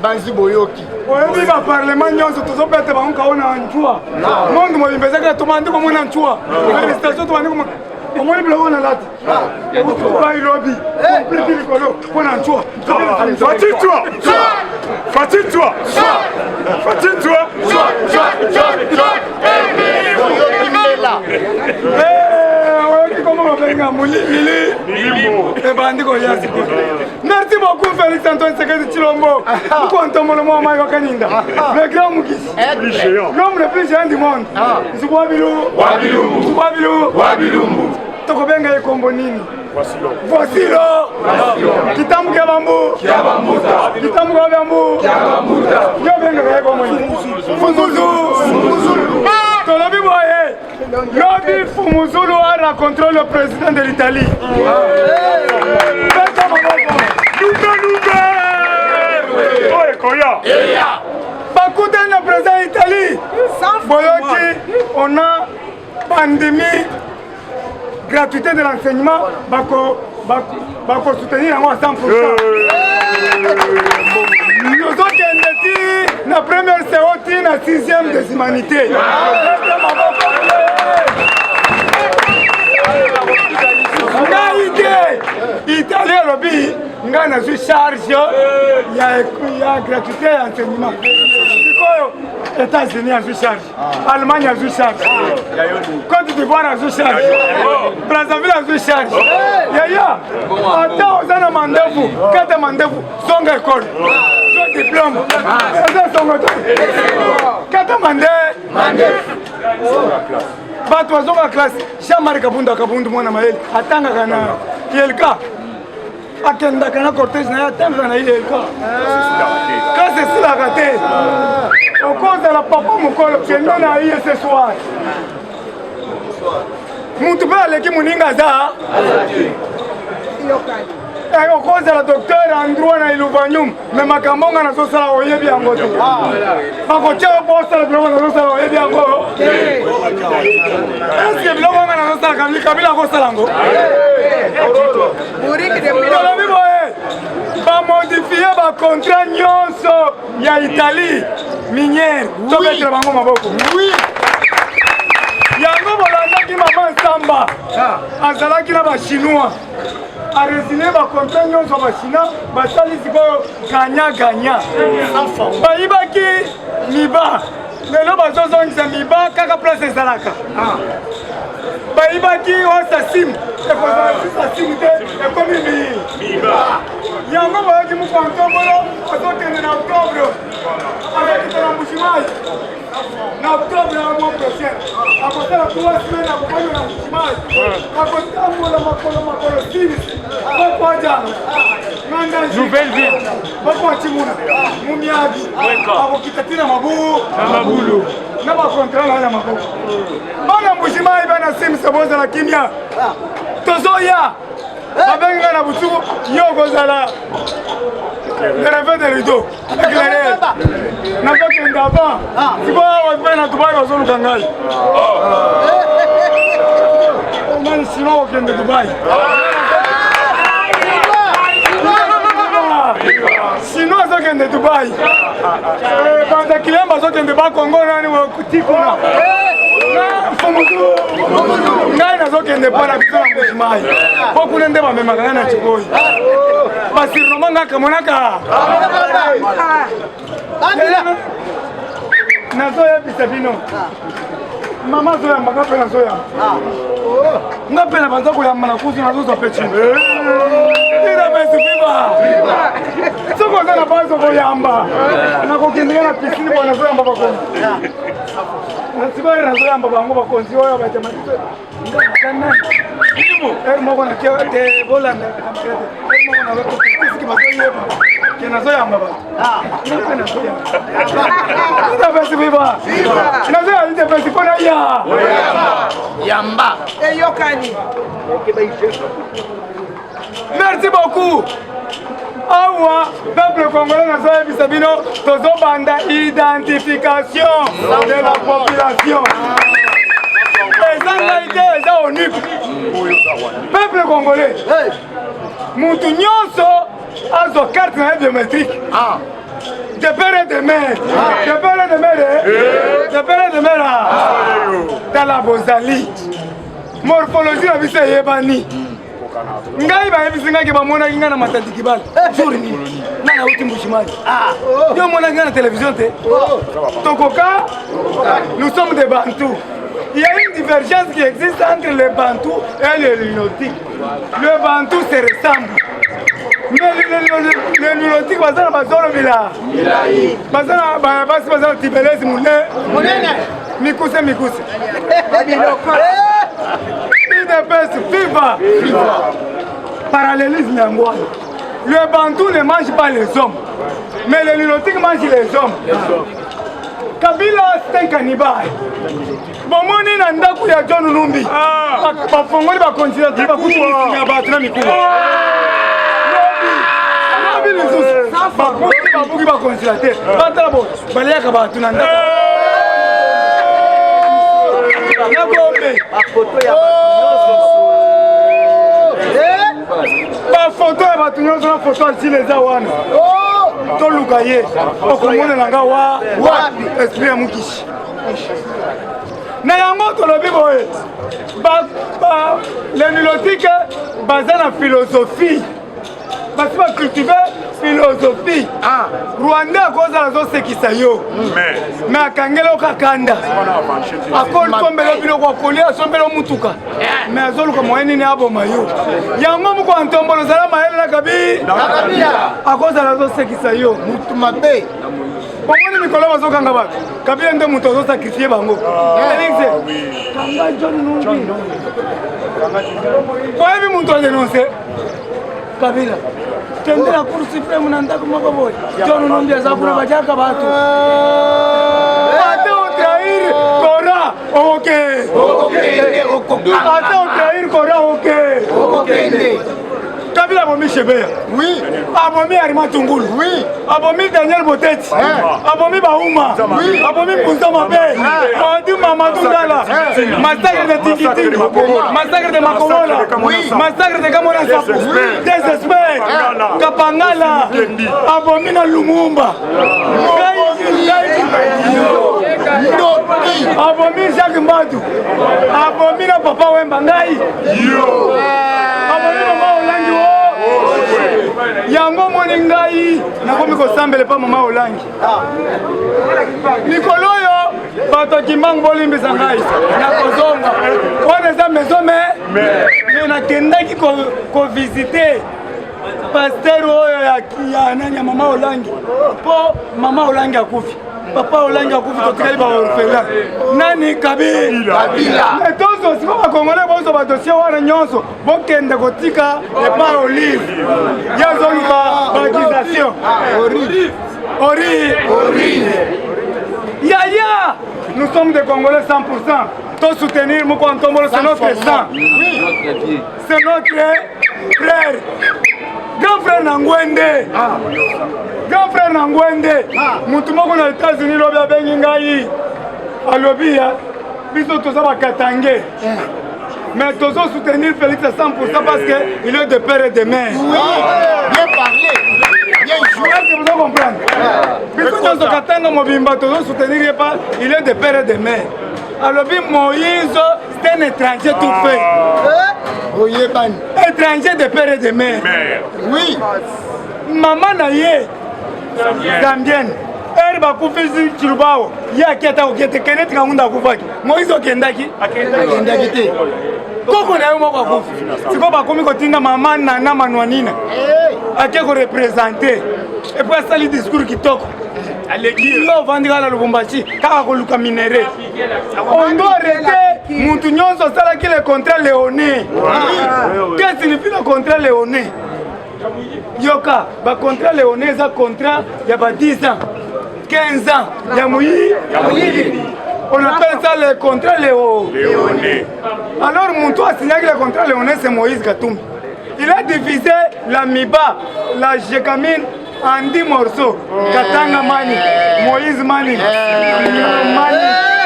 banzi boyoki oyebi baparlement nyonso tozobete bango kaona ncua monde mobimba ezaka tomandi komona ncua félicitation tomandi komona omoni biloko na lati bailobi komplete likolo mpona ncua Fatine-toi Fatine-toi Fatine-toi oyoki komo babenga molili ebandi kolia sikoyo. Merci beaucoup Félix Antoine Tshisekedi Tshilombo pour entomber moi Maïva Kaninda, le grand Moukis, l'homme le plus géant du monde. Wabilou, Tokobenga et Kombonini. Voici l'eau. Kitambu Kabambu. Kitambu Kabambu. Yobenga et Kombonini. Fumuzulu. Tolobi Boye. Lobi Fumuzulu a rencontré le président de l'Italie. Bakouté le président d'Italie. Boyoki, on a pandémie, gratuité de l'enseignement, bako soutenir à 100%. Nous autres qui la première séance, la 6e des humanités. Italie lobby, nga na zu charge ya gratuité ya enseignement. États-Unis a zu charge, Allemagne a zu charge, Côte d'Ivoire a zu charge, Brazzaville a zu charge. Yaya, attends, on a mandez-vous, quand mandez-vous, son école, son diplôme, quand mandez bato bazoka classe Jean-Marie Kabundu mwana maeli atangaka na Yelka akendaka na cortège na ye atangaka na Yelka kasi esilaka te okozala papa mokolo kende na ye ce soir mutu mpe aleki moninga aza okozala docteur en droit na Iluvanyum me makambo nga nazosala oyebi yango te bakotia bosala biloko nazosala oyebi yango eske biloko nga nazosala kabila akosala yango tolobi boye bamodifie bacontrat nyonso ya Italie minière tobetere bango maboko yango bolandaki mama Nsamba azalaki na bachinois a résilié ma contrat nyonso bachina basali sikoyo ganya bayibaki miba lelo bazozongisa miba kaka place ezalaka bayibaki osasim ekozala sisasim te ekomi miba yango bayaki mokontombolo azokende na octobre azokita na Mbujimayi na octobre ya mois prochain akosala 3 semaines akokoyo na Mbujimayi akotambola makolo 6 Nouvelle ville. Bakwachimuna Mumiabi akokita tina mabulu na bakontra na maboko bana Mbujimayi bana simsa bozala kimia tozoya babenga na butuku yokozala Grave de rideau éclairé nakokenda avant sikoyo mpe na Dubai bazoluka ngai mani sino okende Dubai sino azokende Dubai banda kilemba azokende bakongo nani tikuna ngai nazokende mpona biso na Mbujimayi po kuna nde bamemaka ngai na Chikoyi basirnoma nga kamonaka nazoyebisa bino mama azoyambaka mpe nazoyamba nga mpe na banza koyamba na kusu nazozwa mpe chini ina besibiba soko oza na banza koyamba nakokendeka na pisini po nazoyamba bakonzi nasibali nazoyamba bango bakonzi oyo batematiso eri moko nakia te bolanda eri moko nazopisiki bazoyeba ke nazoyamba bato nape nazoyamba ina besibiba nazoyamba ite besi mpona ya yamba eyokani. Merci beaucoup. Awa, peuple congolais n'a pas vu Sabino, tozobanda identification de la population. Les idées, les ONU. Peuple congolais. Mutu nyonso azo carte na biométrique. de père et de mère. De père et de mère. De père et de mère. Dans la bozali. Morphologie la vie c'est yebani. Ngai ba yebisi ngaki ba mona kinga na matati kibala. Journée. Na uti mbushimali. Yo mona kinga na télévision te. Tokoka. Nous sommes des Bantous. Il y a une divergence qui existe entre les Bantous et les Lunotiques. Le Bantou se ressemble. Mais les Lunotiques, ils sont bazolo bila. Bazana basi bazana tibelezi mune. Mikuse mikuse. Viva. Parallélisme yango. Le Bantou ne mange pas les hommes. Mais les Lunotiques mangent les hommes. Kabila c'est un cannibale. Bomoni na ndaku ya John Numbi. Bafongoli ba continue ba kutunya ba tuna mikuba. Lobi les ba kutunya ba buki ba continue. Batala bo baleka ba tuna ndaku. Na bombe. Ba photo ya ba tunya na photo anti les awana. Toluka ye. Okomona nanga wa esprit ya mukishi. Na yango tolobi boye les Nilotiques basés na philosophie basi ba cultiver philosophie Rwanda à cause la zo sekisa yo mais akangela okakanda akol tombelo bilo kwa kolia sombelo mutuka mais azoluka moyeni ne aboma yo yango muko antombolo sala maele na kabila à cause la zo sekisa yo mutu mabe. Comment Nicolas va se faire? Kabila nde muto zo sacrifier bango. Kanga John Numbi. Kwa hivi muto dénoncer Kabila. Tende la Cour suprême nanda kumako boy. John Numbi azakuna bajaka batu. Ate o trahir Kora. OK. Ate o trahir Kora OK. Kabila abomi Chebea. Oui. Abomi Arima Tungulu. Oui. Abomi Daniel Boteti. Abomi Bauma. Oui. Abomi Punta Mabe. Odi Mamadou Dala. Massacre de Tingiti. Massacre de Makomola. Oui. Massacre de Kamona Sapo. Désespère. Kapangala. Abomi na Lumumba. Abomi Jacques Mbadou. Abomi na Papa Wemba Ngai. Abomi Mama Olangi. Yango moni ngai nakomi kosambele pa mama Olangi. Nikoloyo bato kimang bolimbisa ngai nakozonga. Wana za maison mais nakendaki ko visiter pasteur oyo ya nani ya mama Olangi. Po mama Olangi akufi. Papa Olangi akufi totikali ba orphelin. Nani Kabila. Mais tozo si ba Congolais bozo ba dossier wana nyonso bokende kotika et pas Olive. Yazolu ba accusation. Ori. Yaya. Nous sommes des Congolais 100%. Tous soutenir Moko Antombolo, c'est notre sang. C'est notre frère. Grand frère Nangwende. Grand frère Nangwende. Moutoumoko na États-Unis, lobi abengi ngai. Alobi ya. Biso toza ba Katangé. Mais tous soutenir Félix à 100% parce qu'il est de père et de mère. Oui, bien parlé. Bien joué. Est-ce que vous comprenez? Biso toza Katanga Mobimba, tous soutenir pas, il est de père et de mère. Alobi Moïse, c'est un étranger tout fait. Étranger de père et de mère. Oui. Maman Naye, Zambienne. Elle va couper sur Chilubao. Il y a qui est au Kété Kenneth Kaunda Koufaki. Moïse Okendaki. Akendaki. Koko na yo moko akufi. Siko ba komi kotinda maman Nana Manwanina. Ake ko représenter. Et puis ça li discours kitoko. Aleki yo vandika la Lubumbashi kaka ko luka minéré. On doit arrêter mutu nyonso sala ki le contrat léoné. Qu'est-ce que signifie le contrat léoné? Yoka, ba contrat léoné ça contrat il y a pas 10 ans. 15 ans. Yamoui. On appelle ça le contrat léoné. Alors mon toit signé le contrat léoné c'est Moïse Katumbi. Il a divisé la Miba, la Jekamine en 10 morceaux. Katanga Mani, Moïse Mani,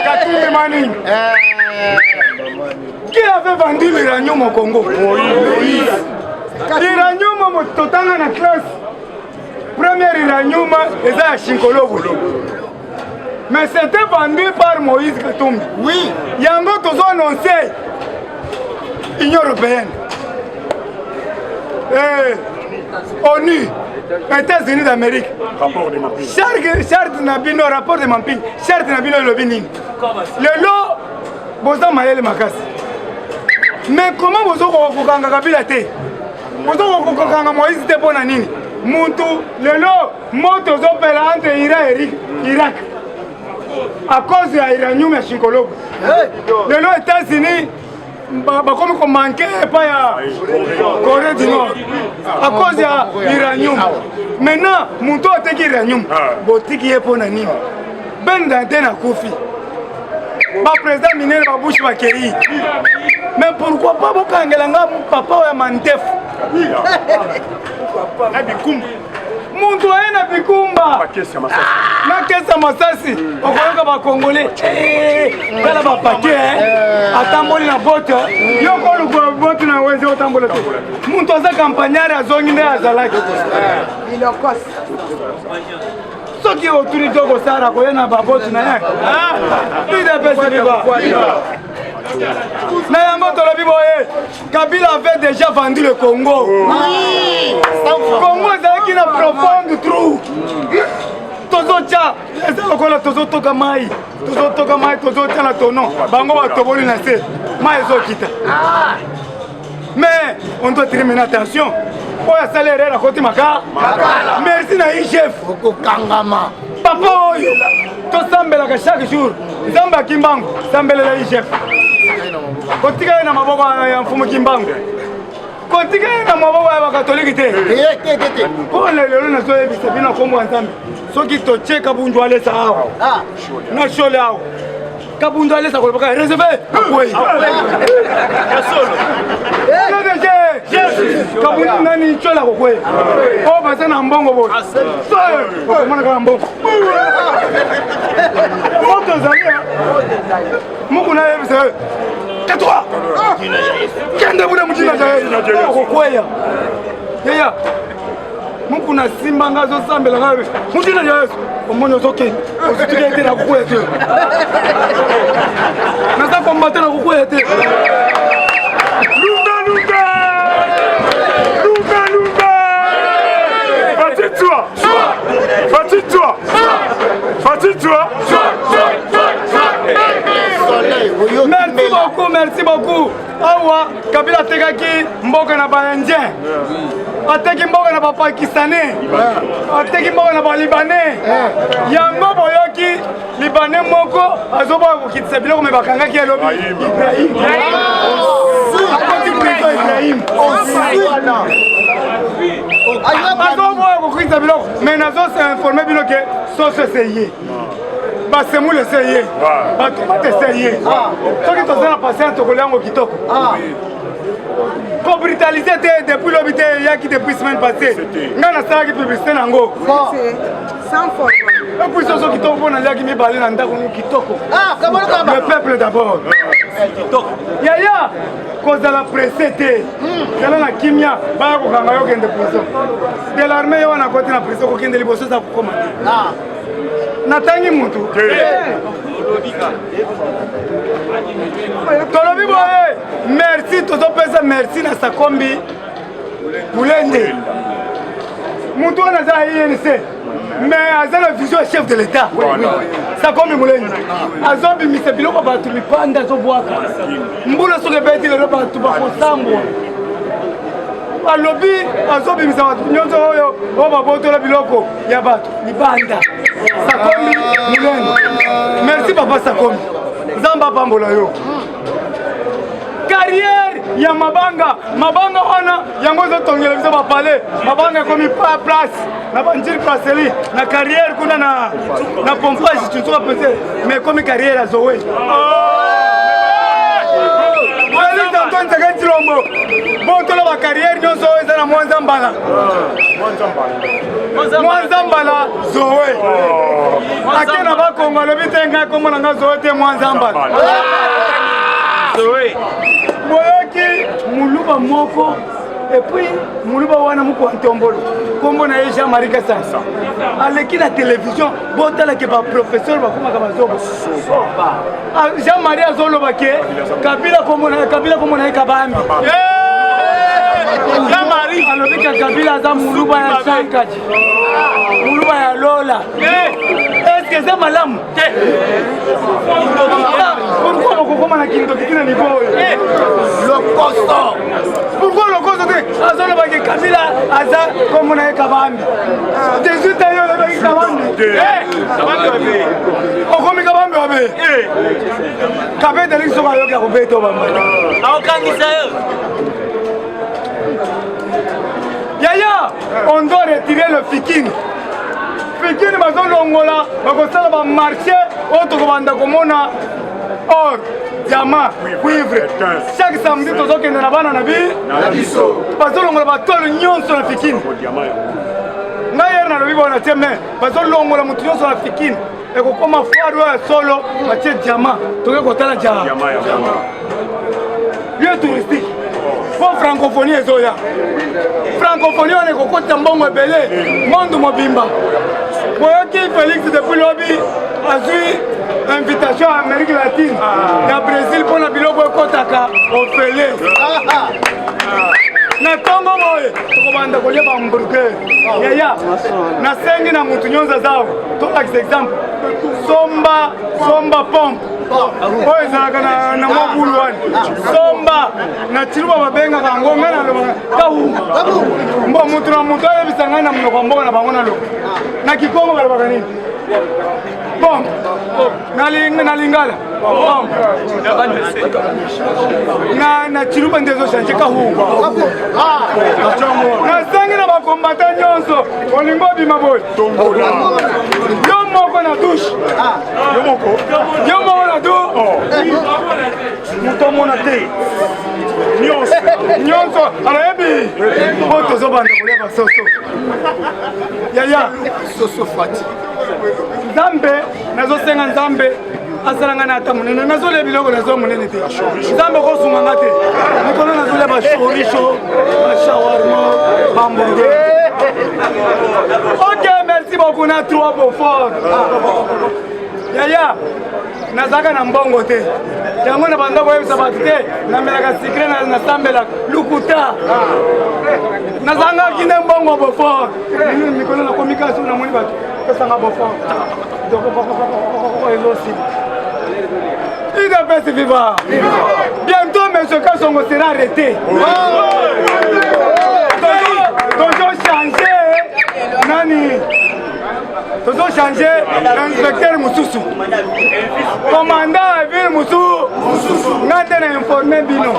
Katumbi Mani. Qui avait vendu l'uranium au Congo? Moïse. L'uranium au Totanga na classe. première uranium est à Shinkolobo. Mais c'était vendu par Moïse Katumbi. Oui. Il y a un autre annoncé. Union européenne. ONU. États-Unis d'Amérique. Rapport de Mamping. Charte Nabino, rapport de Mamping. Charte Nabino Lobinin. Le lot, Bosa Mayele Makasi. Mais comment vous avez fait Kabila te? Vous avez fait Moïse te pour Nanini. Muntu, le lot, moto zopela entre Irak. À cause de l'uranium et Shinkolobo. Le lot États-Unis, comme on manquait pas à Corée du Nord. À cause de l'uranium. Maintenant, Muntu a été l'uranium. Botiki est pour Nanini. Ben d'antenne à Kofi. Le président Minel Babouche va accueillir. Mais pourquoi pas vous kangelanga papa ou Mantef? Muntu aena bikumba. Na kesa masasi. Okoyoka ba Congolais. Kala ba paquet atamboli na bote. Yoko luko bote na wenze otambola te. Muntu aza campagnard azongi nde azalaki. Ilokos. Soki autorité ko sara ko yena ba bote na ye. Ide pesa biba. Na yango tolobi boye Kabila avait déjà vendu le Congo. Oui. Congo ezalaki na profonde trou. Tozotia ezakola tozotoka mai tozotia na tono bango batoboli na se mai ezokita. Mais on doit tirer maintenant attention. Oya salaire à côté maka. Merci na chef. Okokangama. Papa oyo tosambelaka chaque jour. Zamba Kimbangu sambelela chef. Kotika na maboko ya mfumu Kimbangu. Kotika na maboko ya bakatoliki te. Pour lelo na so ebisa bina kombo nzambe. Soki toche kabundu alesa awo. Na shole awo. Kabundu alesa ko baka réservé. Oui. Ya solo. Kabundu nani chola ko kwe. O basa na mbongo bo. Ko mana ka mbongo. Moto zalia. Muku na ebisa. Tais-toi! Kende buna mujina jaye kokweya. Yeya. Muku na simba ngazo sambela ngabe. Mujina jaye. Omonyo zoke. Osituke ete na kokweya te. Nasa combattre na kokweya te. Lunga! Fatigues-toi! Merci beaucoup. Awa, Kabila Tegaki, Mboka na ba Indien. Ateki Mboka na ba Pakistanais. Ateki Mboka na ba Libanais. Yango boyoki, Libanais moko, azoba ko kitsa biloko me bakanga ki alobi. Ibrahim. Akoti prison Ibrahim. Azoba ko kitsa biloko, mais nazo se informer biloko que so se seye. C'est moi l'essayer. Tu essayer. Ceux qui sont passé à Togolango Kitoko. Pour brutaliser depuis l'obité, il y a qui depuis semaine passée. Il y a une salle qui publicité Nango. Sans forme. Et puis ceux qui sont venus à qui me balent dans Kitoko. Le peuple d'abord. Yaya, cause de la presse, c'est la Kimia, Bago Kangayo qui est de prison. De l'armée, on a côté la prison qui est de l'Ibosso, ça pour commander. Natangi mutu. Tolobi boye, merci toto pesa merci na sakombi. Mulende. Mutu na za INC. Mais azala vision chef de l'état. Sakombi mulende. Azobi misebilo ba tu mipanda zo bwaka. Mbula so gebeti le ba tu ba kosambo. Alobi azobi misawatu nyonzo oyo oba botola biloko ya batu libanda. Sakomi Mulende. Merci papa Sakomi. Zamba pambola yo. Carrière ya Mabanga. Mabanga wana yango zo tongela biso ba palais. Mabanga komi pa place. Na banjiri brasserie. Na carrière kuna na pompage tu dois penser. Mais comme carrière à Zoé. Félix Antoine Tshisekedi Tshilombo. Bon tola ba carrière nyonso eza na Mwanza Mbala. Mwanza Mbala Zoé. Akena ba Kongo le bitenga komo na Zoé te Mwanza Mbala. Zoé. Boyoki muluba moko Et puis muluba wana muko antombolo kombo na Jean-Marie Kasasa aleki na télévision botala ke ba professeur bakuma ka bazoba Jean-Marie azoloba ke Kabila kombo na Kabambi Jean-Marie alobi ke Kabila za muluba ya Sankaji muluba ya Lola est-ce que c'est malamu pourquoi on commence à quitter le niveau le costaud pourquoi le costaud azolo ba ke Kabila aza kombo na Kabambi Jésus tayo le ba Kabambi Kabambi okomi Kabambi wabe kabete liso ba yoka kubeto bamba Aokangisa yo Yaya, on doit retirer le fikin. Fikin, bazo longola, bakosala ba marché, auto kobanda komona or, diamant, cuivre. Chaque samedi tozo kende na bana na biso. Bazo longola ba tolo nyonso na fikin. Na yer na lobi bona teme, bazo longola mutu nyonso na fikin. E ko koma foire wa solo, ba tie diamant. Toke kotala diamant. Lieu touristique. Pour francophonie ezoya. Francophonie on est kokota mbongo ebele, monde mobimba. Boyoki Félix depuis lobby azui invitation à Amérique latine, na Brésil pour na biloko ekotaka ofele. Na Congo boye, tokobanda kolia ba hamburger. Yaya, na sengi na mutu nyonza zao. To like exemple, somba pompe. Oyo ezalaka na mobulu wani somba na chiluba babenga kangonga na loba kahuma mbo mutu na mutu ayebisa ngai na monoko mboka na bango na loba na kikongo balobaka nini pompe na lingala pompe na chiluba nde ezochange kahuma nasengi na bakombata nyonso olingo obima boye yo moko na dushe yo moko na do muto mona te nyonso arayebi po tozobanda kolia basoso yaya soso fati nzambe nazosenga nzambe asalanga na ata monene nazolia biloko nazo monene te nzambe kosunganga te mikolo nazolia bashorisho bashawarma bamburger. Ok, merci beaucoup na 3 Beaufort. Yaya nazaka na mbongo te yango na banda koyebisa bato te namelaka sikre na sambela lukuta nazanga kinde mbongo Beaufort mikolo nakomi kasi namoni bato pesanga Beaufort ezosi IDPS viva bientôt monsieur Kasongo sera arrêté toujours changé nani tozo changer l'inspecteur Mususu commandant ville Mususu ngate na informer bino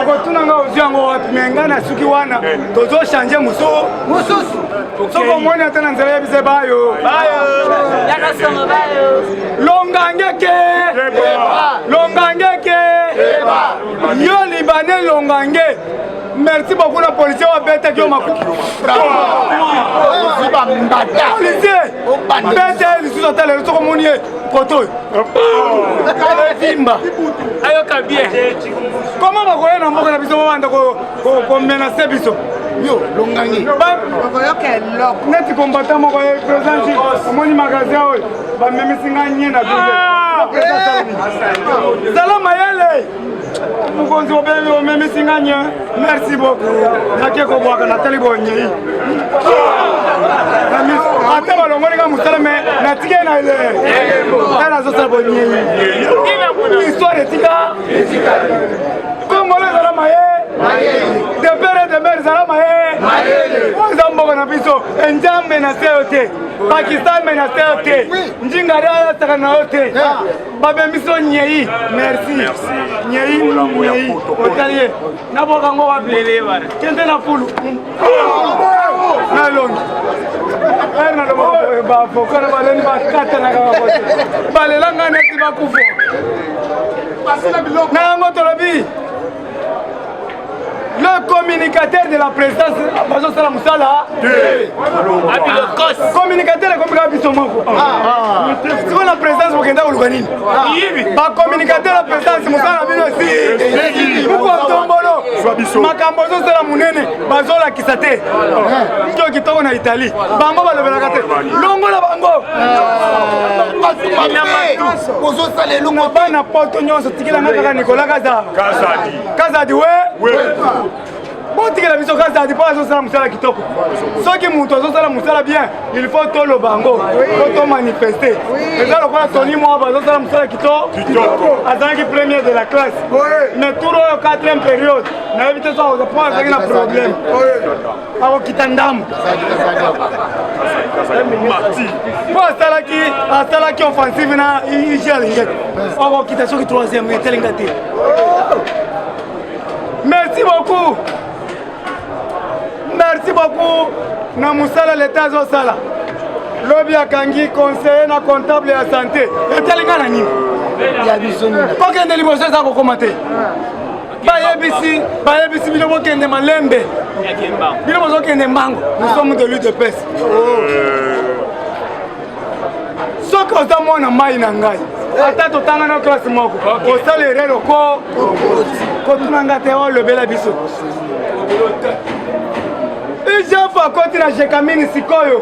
akotuna nga oziango wapi menga na suki wana tozo changer Mususu soko moni atana nzela bise bayo yakasongo bayo longangeke yo libanais longange. Merci beaucoup la police wa bête qui m'a policier bête ils sont allés sur communier poto vimba ayoka bien comment va koyena mboka na biso banda ko menacer biso yo longangi neti combattant moko président moni magasin oyo ba memisinga nyena biso salama yale mukonzi obeli omemisinga nye merci beaucoup nake kobwaka natali bonye ate balongoli nga mosala me natike na ele ela azosala bonye histoire etika kongolo ezala maye de pere de mer ezala maye eza mboka na biso enjambe menase yo te Pakistan menase yo te njingari ayasaka na yo te babemiso nyei merci nyei otali ye naboka ngo wapi kende na fulu na longi na lobo bafokana baleni bakatanaka bakote balelanga neti bakufa na yango tolobi Le communicateur de la présidence, Bazo Sala Moussala. Communicateur, comme Rabisomoko. C'est quoi la présidence au Kenda Oluganine? Ba communicateur de la présidence, Moussala Bino aussi. Pourquoi Tombolo? Makambozo Sala Mounene, Bazo la Kisate. Qui est en Italie. Bango va lever la carte. Longo la Bango. Bozo Salé Lungo. Bana poto nyonso tikila ngaka Nicolas Kazadi. Kazadi we. Bon tikila biso Kazadi pas zo sala musala kitoko. Soki muto zo sala musala bien, il faut to lo bango, faut to manifester. Et ça le quoi Tony moi ba zo sala musala kitoko. Azangi premier de la classe. Mais tout au 4e période, na éviter ça on point avec un problème. Avo kitandam. Pour Salaki offensive na Igel. On va quitter sur le 3e et Telengati. Merci beaucoup. Merci beaucoup. Na Moussala l'État Zosala. Lobby Akangi, conseiller na comptable et la santé. Et Telengana ni. Il y a du son. Pas qu'un délibération ça pour commenter. Bayebisi bilobo kende malembe. Bilobo kende mango. Nous sommes de lutte de peste. Soki oza mwana mai na ngai ata totanga na classe moko osala erreur kotuna nga te olobela biso ijefu akoti na jekamini sikoyo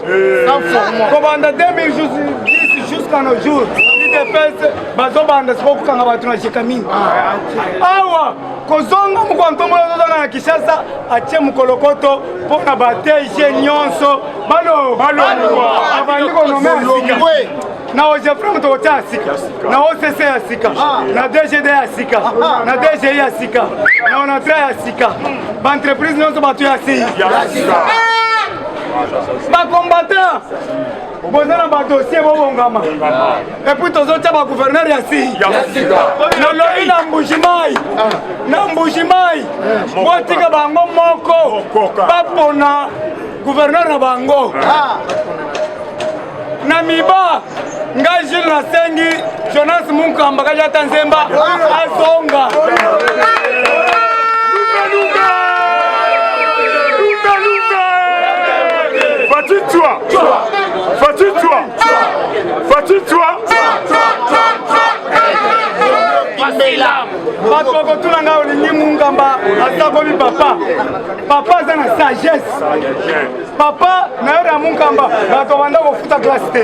kobanda 2010 jusqu'à nos jours idps bazobanda siko kokanga bato na jekamini awa kozonga mokontombola ozozanga na Kinshasa atie mokolokoto mpo na batege nyonso abandi konome asika na OGFREM tokotia asika na OCC asika na DGD asika na DGI asika na ONATRA asika baentreprise nyonso bato ya asika bacombattant boza na badossier bobongama epuis tozotia bagouverneur ya sika noloyi na Mbuji-Mayi botika bango moko bapona gouverneur na bango na miba ngai Jules nasengi Jonas Munkamba kaja Tanzemba azonga bato bakotuna ngai olingi Munkamba asakomi papa aza na sagesse papa na yora Munkamba bato banda kofuta classe te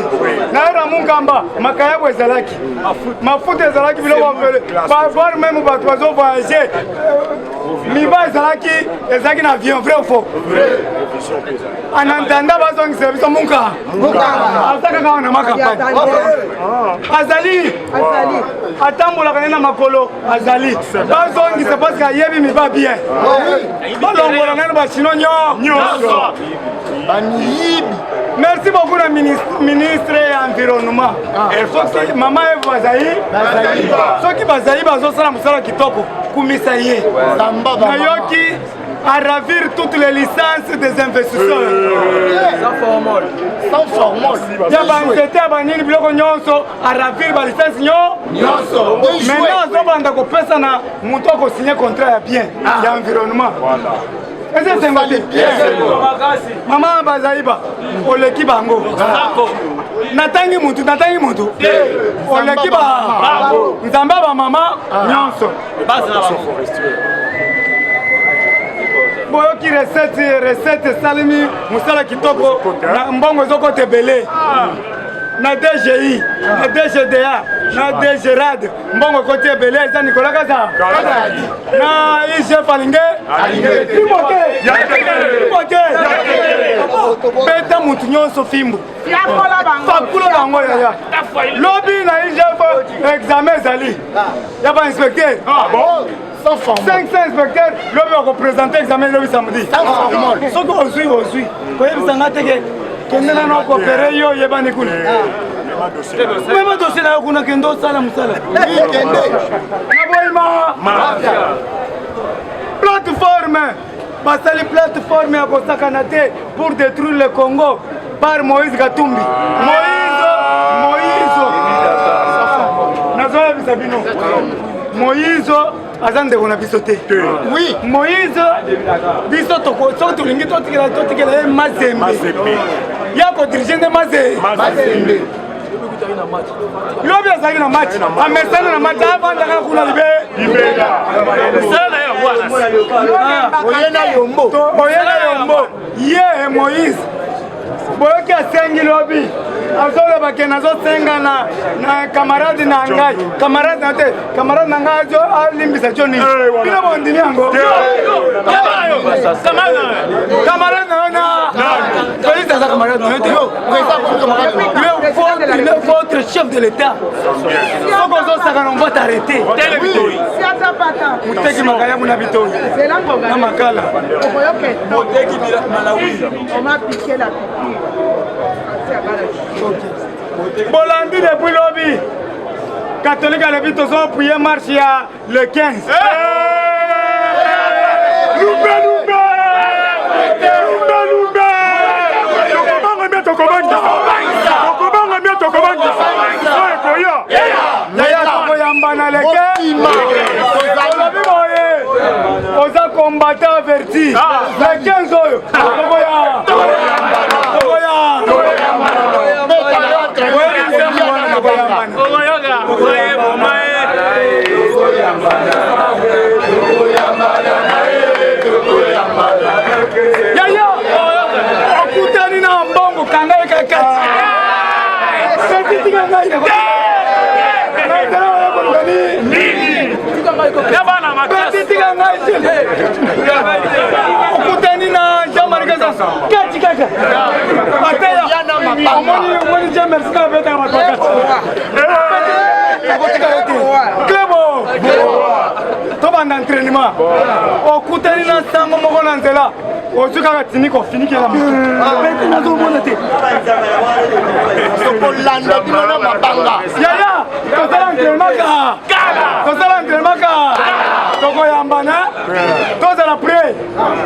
na yora Munkamba makayabo ezalaki mafuta ezalaki biloko vele voire même bato bazo voyager miba ezalaki na avion vrai ou faux anantanda bazongisa biso Munkamba azaka kaka na makampani azali atambolaka ne na makolo azali bazongisa parce que ayebi miba bien balongola nano bachino nyonso. Merci beaucoup le ministre de l'Environnement. Maman Eve Bazaï, ceux qui Bazaï, bazosala musala kitoko, kumisa ye. Nayoki à ravir toutes les licences des investisseurs. Sans formol. C'était à banir biloko nyonso à ravir ba licence nyonso. Maintenant zobanda ko pesa na muto ko signer contrat bien d'environnement. C'est Maman Bazaïba, Oleki Bango. Natangi mutu. Oleki Bango. Nzamba Maman Nyonso. Boyoki recette salimi musala kitoko na mbongo zoko tebele. Na DGI, na DGDA, na DGRAD, mbongo kote bele eza Nicolas Kaza. Na IGF alinge. Beta mutu nyonso fimbu. Fakula bango ya. Lobby na IGF examen ezali. Ya ba inspecteur. Ah bon? 500 inspecteurs, lobby va représenter l'examen lobby samedi. Ce qu'on suit. Vous savez kendena na coopérer yo yebani kuna même dossier na kuna kendo sala musala kende na boima plateforme basali plateforme ya Costa Canada pour détruire le Congo par Moïse Katumbi. Moïse nazoya bisabino Moïse azande qu'on a bisoté. Oui, Moïse, bisoto ko so to lingi to tikela mazembe. Ya ko dirigent de mazembe. Lobi azali na match. Amesana na match avant d'arriver kuna libela. Sala ya bwana. Oyena yombo. Ye Moïse. Boyoki asengi lobi. Azolo bake nazo senga na camarade na ngai. Camarade na te. Camarade na ngai jo alimbisa choni. Bila bondini yango. Camarade na. Police za camarade na te. Il est votre chef de l'État. Faut qu'on soit ça on va t'arrêter. Oui. Si ata pata. Muteki makaya muna bitoni. C'est là qu'on va. Na makala. Okoyoke. Muteki Malawi. On m'a piqué la piqûre. Bolandi depuis lobby. Catholique à l'habit tous ont prié marche le 15. Oza combattant averti. Le 15 oyo. Yaya, okutani na mbongo kangai kakati. Senti kangai na. Yabana makasi. Senti kangai. Okutani na jamani kaza. Kati kaka. Ataya. Omoni jamani sika beta makati. Clébo. Toba d'entraînement. Okutani na sango moko na nzela. Ozuka katini ko fini kela mutu. Beti na zo mona te. Soko landa dina mabanga. Yaya, tosala entraînement ka. Tosala entraînement ka. Toko yambana. Tozala prêt.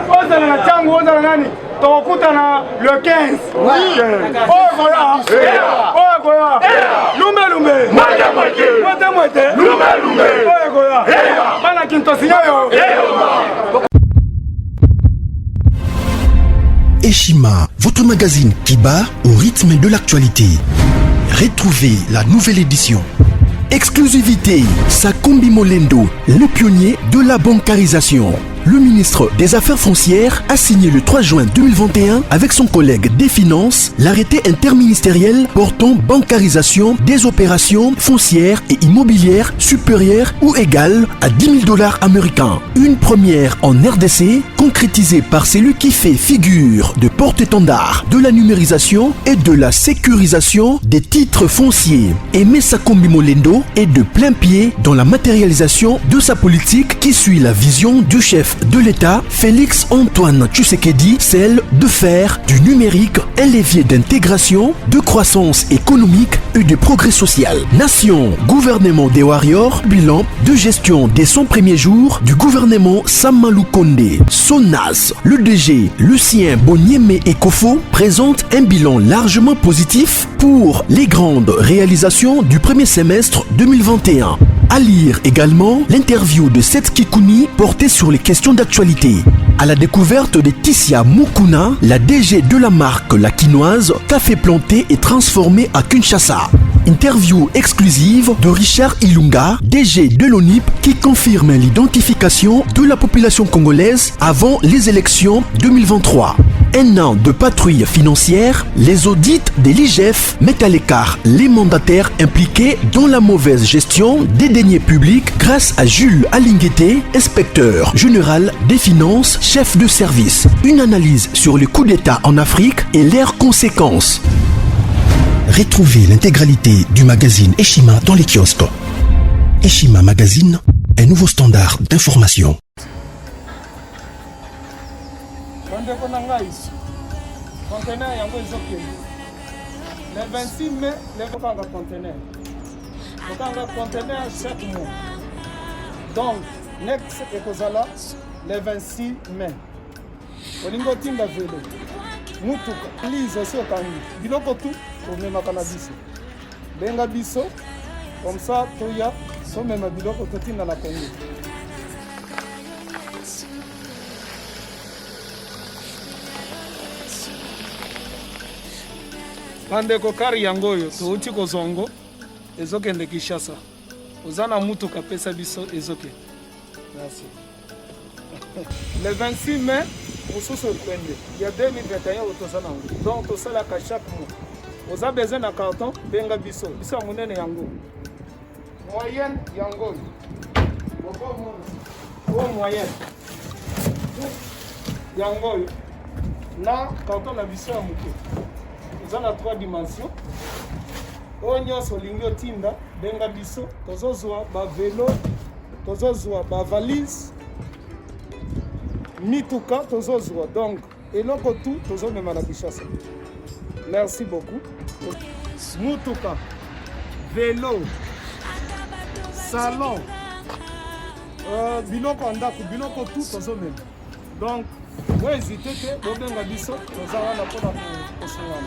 Ozala na changu, ozala nani? Tokutana le 15. Oui. Oh goya. Oh goya. Lumbe. Moite. Lumbe. Oh goya. Bana kintosinyo yo. Eshima, votre magazine qui bat au rythme de l'actualité. Retrouvez la nouvelle édition. Exclusivité, Sakombi Molendo, le pionnier de la bancarisation. Le ministre des Affaires foncières a signé le 3 juin 2021 avec son collègue des Finances l'arrêté interministériel portant bancarisation des opérations foncières et immobilières supérieures ou égales à $10 000 américains. Une première en RDC, concrétisée par celui qui fait figure de porte-étendard de la numérisation et de la sécurisation des titres fonciers. Aimé Sakombi Molendo est de plein pied dans la matérialisation de sa politique qui suit la vision du chef de l'État, Félix Antoine Tshisekedi, celle de faire du numérique un levier d'intégration, de croissance économique et de progrès social. Nation, gouvernement des Warriors, bilan de gestion des 100 premiers jours du gouvernement Samalou Kondé. SONAS, le DG Lucien Boniemé Ekofo présente un bilan largement positif pour les grandes réalisations du premier semestre 2021. À lire également l'interview de Seth Kikouni portée sur les questions d'actualité. À la découverte de Tissia Mukuna, la DG de la marque La Quinoise, café planté et transformé à Kinshasa. Interview exclusive de Richard Ilunga, DG de l'ONIP, qui confirme l'identification de la population congolaise avant les élections 2023. Un an de patrouille financière, les audits de l'IGF mettent à l'écart les mandataires impliqués dans la mauvaise gestion des deniers publics grâce à Jules Alinguete, inspecteur général des finances, chef de service. Une analyse sur les coups d'État en Afrique et leurs conséquences. Retrouvez l'intégralité du magazine Eshima dans les kiosques. Eshima Magazine, un nouveau standard d'information. Le 26 mai, les conteneurs. Conteneur chaque mois. Donc, next ekozala le 26 mai. Olingo tinda velo. Mutuka. Lise so kangi. Biloko tout pour même na biso. Benga biso. Comme ça, toya so même biloko totinda na Congo. bandeko kari yango oyo touti kozongo ezokende Kinshasa oza na mutuka pesa biso ezokende. Merci. Le 26 mai mosusu okwende ya 2021 otoza nango donc tosalaka chaque mois oza besoin na carton benga biso biso ya monene yango moyenne yango oyo moyenne yango oyo na carton na biso ya moke oza na 3 dimensions oyo nyonso olingi otinda benga biso tozozwa bavelo tozozwa bavalise mituka tozozwa donc eloko tout tozomema na Kinshasa. Merci beaucoup. Mutuka vélo salon biloko ndako biloko tout tozomema donc vous hésitez que bobenga biso toza wana mpona kosowana.